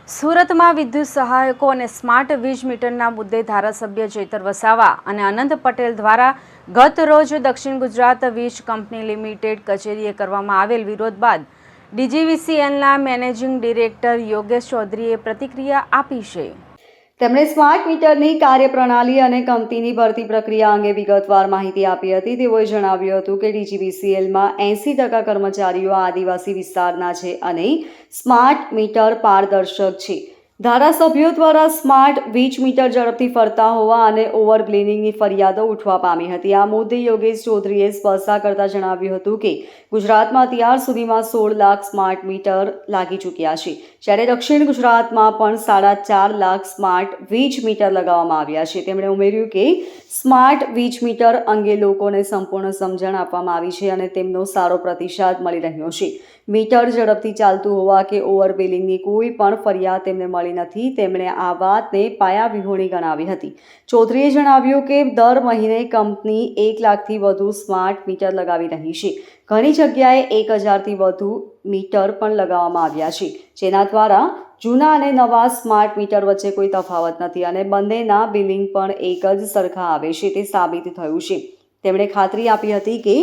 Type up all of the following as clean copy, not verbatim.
સુરતમાં વિદ્યુત સહાયકો અને સ્માર્ટ વીજ મીટરના મુદ્દે ધારાસભ્ય ચેતર વસાવા અને અનંત પટેલ દ્વારા ગત રોજ દક્ષિણ ગુજરાત વીજ કંપની લિમિટેડ કચેરીએ કરવામાં આવેલ વિરોધ બાદ ડીજીવીસીએલના મેનેજિંગ ડિરેક્ટર યોગેશ ચૌધરીએ પ્રતિક્રિયા આપી છે. તેમણે સ્માર્ટ મીટરની કાર્યપ્રણાલી અને કંપનીની ભરતી પ્રક્રિયા અંગે વિગતવાર માહિતી આપી હતી. તેઓએ જણાવ્યું હતું કે ડીજીવીસીએલમાં 80% કર્મચારીઓ આદિવાસી વિસ્તારના છે અને સ્માર્ટ મીટર પારદર્શક છે. ધારાસભ્યો દ્વારા સ્માર્ટ વીજ મીટર ઝડપથી ફરતા હોવા અને ઓવર બ્લિલિંગની ફરિયાદો ઉઠવા પામી હતી. આ મુદ્દે યોગેશ ચૌધરીએ સ્પષ્ટતા કરતા જણાવ્યું હતું કે ગુજરાતમાં અત્યાર સુધીમાં 16 લાખ સ્માર્ટ મીટર લાગી ચૂક્યા છે, જ્યારે દક્ષિણ ગુજરાતમાં પણ 4.5 લાખ સ્માર્ટ વીજ મીટર લગાવવામાં આવ્યા છે. તેમણે ઉમેર્યું કે સ્માર્ટ વીજ મીટર અંગે લોકોને સંપૂર્ણ સમજણ આપવામાં આવી છે અને તેમનો સારો પ્રતિસાદ મળી રહ્યો છે. મીટર ઝડપથી ચાલતું હોવા કે ઓવર બિલિંગની કોઈ પણ ફરિયાદ તેમને મળી નથી. તેમણે આ વાતને પાયાવિહોણી ગણાવી હતી. ચૌધરીએ જણાવ્યું કે દર મહિને કંપની 1 લાખથી વધુ સ્માર્ટ મીટર લગાવી રહી છે. ઘણી જગ્યાએ 1000થી વધુ મીટર પણ લગાવવામાં આવ્યા છે, જેના દ્વારા જૂના અને નવા સ્માર્ટ મીટર વચ્ચે કોઈ તફાવત નથી અને બંનેના બિલિંગ પણ એક જ સરખા આવે છે તે સાબિત થયું છે. તેમણે ખાતરી આપી હતી કે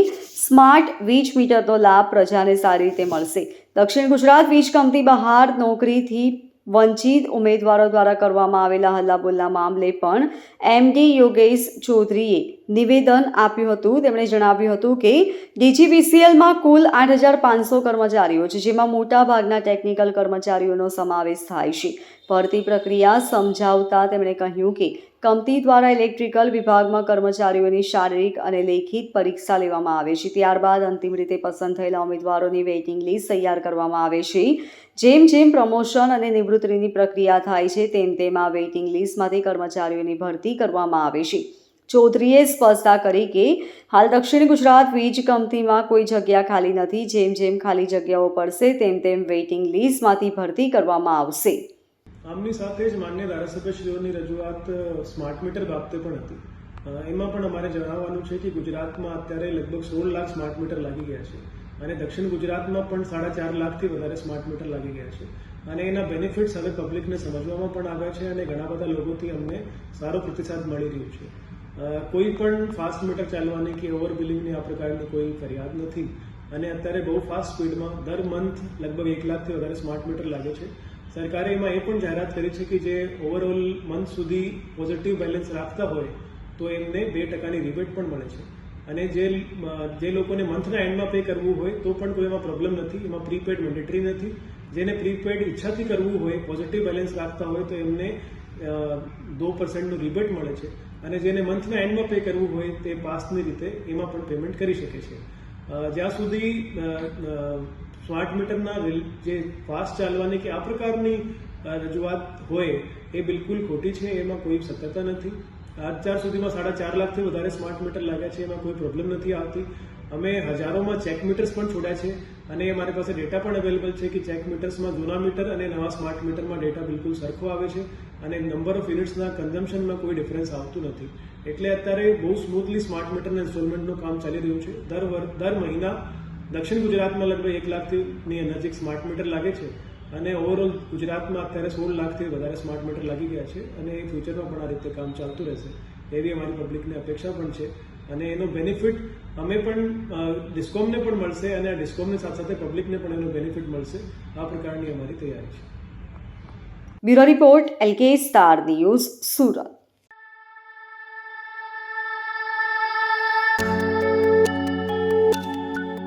સ્માર્ટ વીજ મીટરનો લાભ પ્રજાને સારી રીતે મળશે. દક્ષિણ ગુજરાત વીજ કંપની બહાર નોકરીથી વંચિત ઉમેદવારો દ્વારા કરવામાં આવેલા હલ્લાબોલના મામલે પણ એમડી યોગેશ ચૌધરીએ નિવેદન આપ્યું હતું. તેમણે જણાવ્યું હતું કે ડીજીવીસીએલમાં કુલ 8500 કર્મચારીઓ છે, જેમાં મોટા ભાગના ટેકનિકલ કર્મચારીઓનો સમાવેશ થાય છે. ભરતી પ્રક્રિયા સમજાવતા તેમણે કહ્યું કે કંપની દ્વારા ઇલેક્ટ્રિકલ વિભાગમાં કર્મચારીઓની શારીરિક અને લેખિત પરીક્ષા લેવામાં આવે છે. ત્યારબાદ અંતિમ રીતે પસંદ થયેલા ઉમેદવારોની વેઇટિંગ લિસ્ટ તૈયાર કરવામાં આવે છે. જેમ જેમ પ્રમોશન અને નિવૃત્તિની પ્રક્રિયા થાય છે તેમ આ વેઇટિંગ લિસ્ટમાંથી કર્મચારીઓની ભરતી કરવામાં આવે છે. ચૌધરીએ સ્પષ્ટતા કરી કે હાલ દક્ષિણ ગુજરાત વીજ કંપનીમાં કોઈ જગ્યા ખાલી નથી. જેમ જેમ ખાલી જગ્યાઓ પડશે તેમ વેઇટિંગ લિસ્ટમાંથી ભરતી કરવામાં આવશે. આમની સાથે જ માન્ય ધારાસભ્યશ્રીઓની રજૂઆત સ્માર્ટ મીટર બાબતે પણ હતી. એમાં પણ અમારે જણાવવાનું છે કે ગુજરાતમાં અત્યારે લગભગ 16 લાખ સ્માર્ટ મીટર લાગી ગયા છે અને દક્ષિણ ગુજરાતમાં પણ 4.5 લાખથી વધારે સ્માર્ટ મીટર લાગી ગયા છે અને એના બેનિફિટ્સ હવે પબ્લિકને સમજવામાં પણ આવ્યા છે અને ઘણા બધા લોકોથી અમને સારો પ્રતિસાદ મળી રહ્યો છે. કોઈ પણ ફાસ્ટ મીટર ચાલવાની કે ઓવર બિલિંગની આ પ્રકારની કોઈ ફરિયાદ નથી અને અત્યારે બહુ ફાસ્ટ સ્પીડમાં દર મંથ લગભગ 1 લાખથી વધારે સ્માર્ટ મીટર લાગે છે. સરકારે એમાં એ પણ જાહેરાત કરી છે કે જે ઓવરઓલ મંથ સુધી પોઝિટિવ બેલેન્સ રાખતા હોય તો એમને 2% રિબેટ પણ મળે છે અને જે લોકોને મંથના એન્ડમાં પે કરવું હોય તો પણ કોઈ એમાં પ્રોબ્લેમ નથી. એમાં પ્રીપેડ મેન્ડેટરી નથી. જેને પ્રીપેડ ઈચ્છાથી કરવું હોય, પોઝિટિવ બેલેન્સ રાખતા હોય તો એમને 2%નું રિબેટ મળે છે અને જેને મંથના એન્ડમાં પે કરવું હોય તે પાસની રીતે એમાં પણ પેમેન્ટ કરી શકે છે. જ્યાં સુધી સ્માર્ટ મીટરના જે ફાસ્ટ ચાલવાની કે આ પ્રકારની રજૂઆત હોય એ બિલકુલ ખોટી છે. એમાં કોઈ સત્યતા નથી. અત્યાર સુધીમાં 4.5 લાખથી વધારે સ્માર્ટ મીટર લાગ્યા છે. એમાં કોઈ પ્રોબ્લેમ નથી આવતી. અમે હજારોમાં ચેક મીટર્સ પણ છોડ્યા છે અને અમારી પાસે ડેટા પણ અવેલેબલ છે કે ચેક મીટર્સમાં જૂના મીટર અને નવા સ્માર્ટ મીટરમાં ડેટા બિલકુલ સરખો આવે છે અને નંબર ઓફ યુનિટ્સના કન્ઝમ્પશનમાં કોઈ ડિફરન્સ આવતું નથી. એટલે અત્યારે બહુ સ્મૂથલી સ્માર્ટ મીટરના ઇન્સ્ટોલમેન્ટનું કામ ચાલી રહ્યું છે. દર મહિના દક્ષિણ ગુજરાતમાં લગભગ 1 લાખની નજીક સ્માર્ટ મીટર લાગે છે અને ઓવરઓલ ગુજરાતમાં અત્યારે 16 લાખથી વધારે સ્માર્ટ મીટર લાગી ગયા છે અને એ ફ્યુચરમાં પણ આ રીતે કામ ચાલતું રહેશે એવી અમારી પબ્લિકની અપેક્ષા પણ છે અને એનો બેનિફિટ અમે પણ ડિસ્કોમને પણ મળશે અને આ ડિસ્કોમની સાથે સાથે પબ્લિકને પણ એનો બેનિફિટ મળશે. આ પ્રકારની અમારી તૈયારી છે. Bureau report LK star news, Surat.